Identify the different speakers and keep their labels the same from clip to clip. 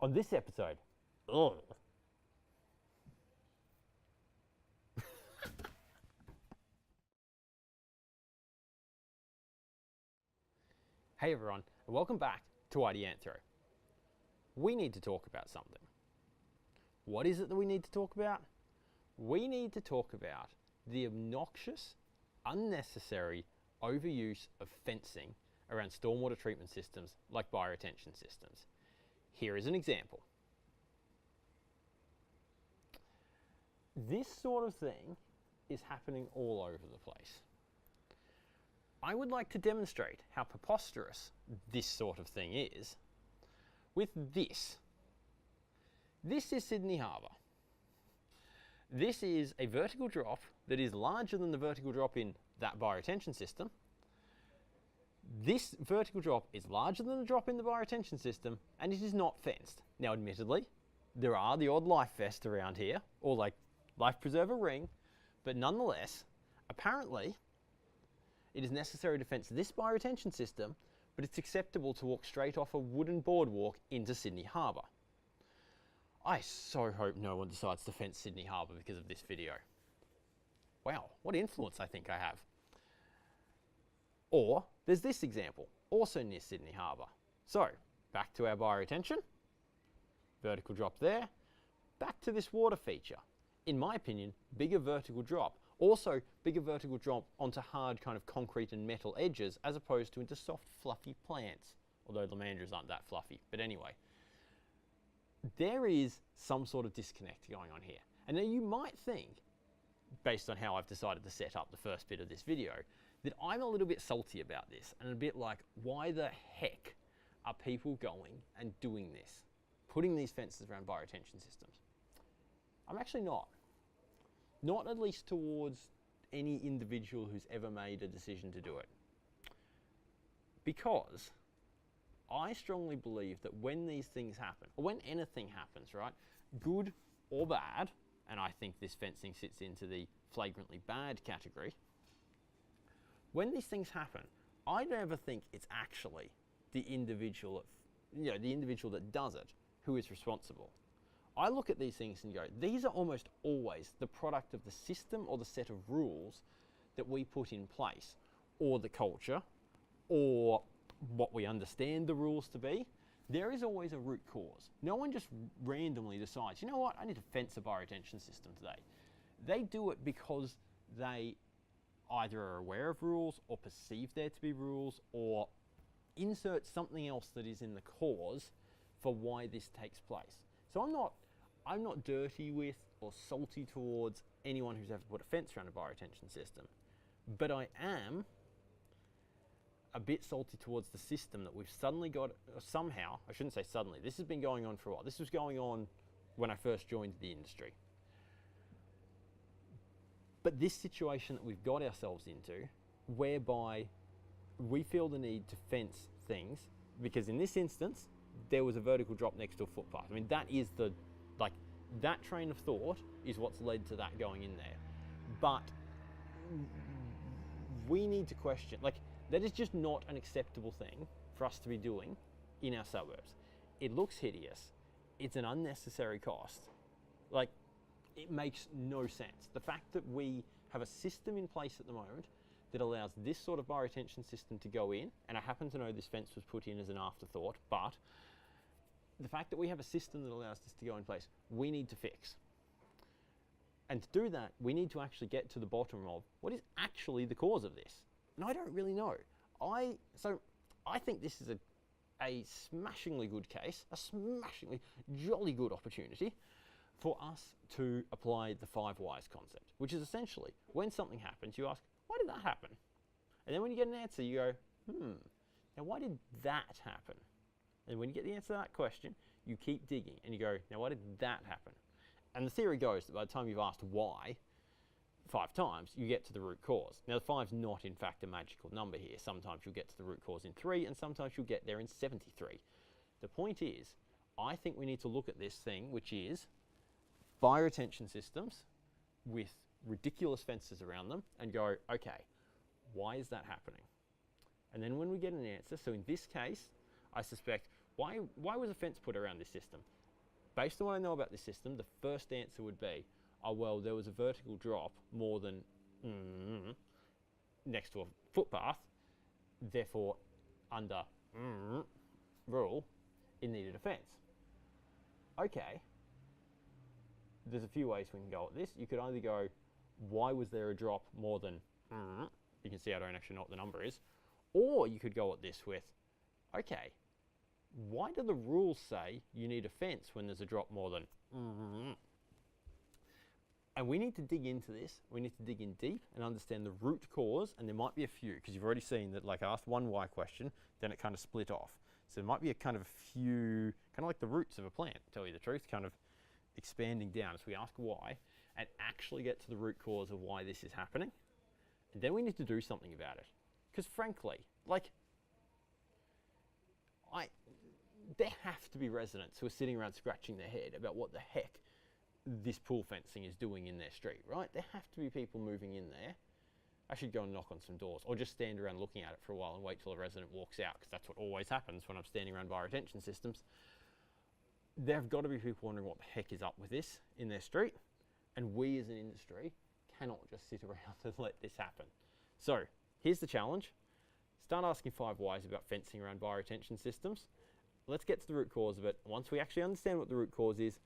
Speaker 1: On this episode, ugh. Hey everyone, and welcome back to Ideanthro. We need to talk about something. What is it that we need to talk about? We need to talk about the obnoxious, unnecessary overuse of fencing around stormwater treatment systems like bioretention systems. Here is an example. This sort of thing is happening all over the place. I would like to demonstrate how preposterous this sort of thing is with this. This is Sydney Harbour. This is a vertical drop that is larger than the vertical drop in that bioretention system. This vertical drop is larger than the drop in the bioretention system, and it is not fenced. Now, admittedly, there are the odd life vest around here, or like life preserver ring, but nonetheless, apparently, it is necessary to fence this bioretention system, but it's acceptable to walk straight off a wooden boardwalk into Sydney Harbour. I so hope no one decides to fence Sydney Harbour because of this video. Wow, what influence I think I have. Or, there's this example, also near Sydney Harbour. So, back to our bioretention, vertical drop there, back to this water feature. In my opinion, bigger vertical drop. Also, bigger vertical drop onto hard kind of concrete and metal edges as opposed to into soft, fluffy plants. Although Lamandras aren't that fluffy. But anyway, there is some sort of disconnect going on here. And now you might think, based on how I've decided to set up the first bit of this video, that I'm a little bit salty about this and a bit like, why the heck are people going and doing this? Putting these fences around bioretention systems. I'm actually not. Not at least towards any individual who's ever made a decision to do it. Because I strongly believe that when these things happen, or when anything happens, right, good or bad, and I think this fencing sits into the flagrantly bad category, when these things happen, I never think it's actually the individual, the individual that does it who is responsible. I look at these things and go, these are almost always the product of the system or the set of rules that we put in place, or the culture, or what we understand the rules to be. There is always a root cause. No one just randomly decides, you know what, I need to fence a bioretention system today. They do it because they either are aware of rules or perceive there to be rules, or insert something else that is in the cause for why this takes place. So I'm not dirty with or salty towards anyone who's ever put a fence around a bioretention system, but I am a bit salty towards the system that we've suddenly got, somehow, I shouldn't say suddenly, this has been going on for a while. This was going on when I first joined the industry. But this situation that we've got ourselves into, whereby we feel the need to fence things, because in this instance, there was a vertical drop next to a footpath. I mean, that is that train of thought is what's led to that going in there. But we need to question, that is just not an acceptable thing for us to be doing in our suburbs. It looks hideous. It's an unnecessary cost. It makes no sense. The fact that we have a system in place at the moment that allows this sort of bioretention system to go in, and I happen to know this fence was put in as an afterthought, but the fact that we have a system that allows this to go in place, we need to fix. And to do that, we need to actually get to the bottom of what is actually the cause of this. And I don't really know. So I think this is a smashingly good case, a smashingly jolly good opportunity for us to apply the 5 whys concept, which is essentially when something happens, you ask, why did that happen? And then when you get an answer, you go, now why did that happen? And when you get the answer to that question, you keep digging and you go, now why did that happen? And the theory goes that by the time you've asked why 5 times, you get to the root cause. Now the 5's not in fact a magical number here. Sometimes you'll get to the root cause in 3 and sometimes you'll get there in 73. The point is, I think we need to look at this thing, which is bioretention systems with ridiculous fences around them and go, okay, why is that happening? And then when we get an answer, so in this case, I suspect why was a fence put around this system? Based on what I know about this system, the first answer would be, oh well, there was a vertical drop more than next to a footpath, therefore under rule, it needed a fence. Okay, there's a few ways we can go at this. You could either go, why was there a drop more than, you can see I don't actually know what the number is, or you could go at this with, okay, why do the rules say you need a fence when there's a drop more than, and we need to dig into this. We need to dig in deep and understand the root cause, and there might be a few, because you've already seen that, like I asked one why question, then it kind of split off. So there might be a kind of a few, kind of like the roots of a plant, to tell you the truth, kind of expanding down. So we ask why and actually get to the root cause of why this is happening. And then we need to do something about it. Because frankly, like, there have to be residents who are sitting around scratching their head about what the heck this pool fencing is doing in their street, right? There have to be people moving in there. I should go and knock on some doors, or just stand around looking at it for a while and wait till a resident walks out, because that's what always happens when I'm standing around by retention systems. There have got to be people wondering what the heck is up with this in their street, and we as an industry cannot just sit around and let this happen. So here's the challenge. Start asking 5 whys about fencing around bioretention systems. Let's get to the root cause of it. Once we actually understand what the root cause is,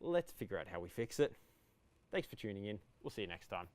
Speaker 1: let's figure out how we fix it. Thanks for tuning in. We'll see you next time.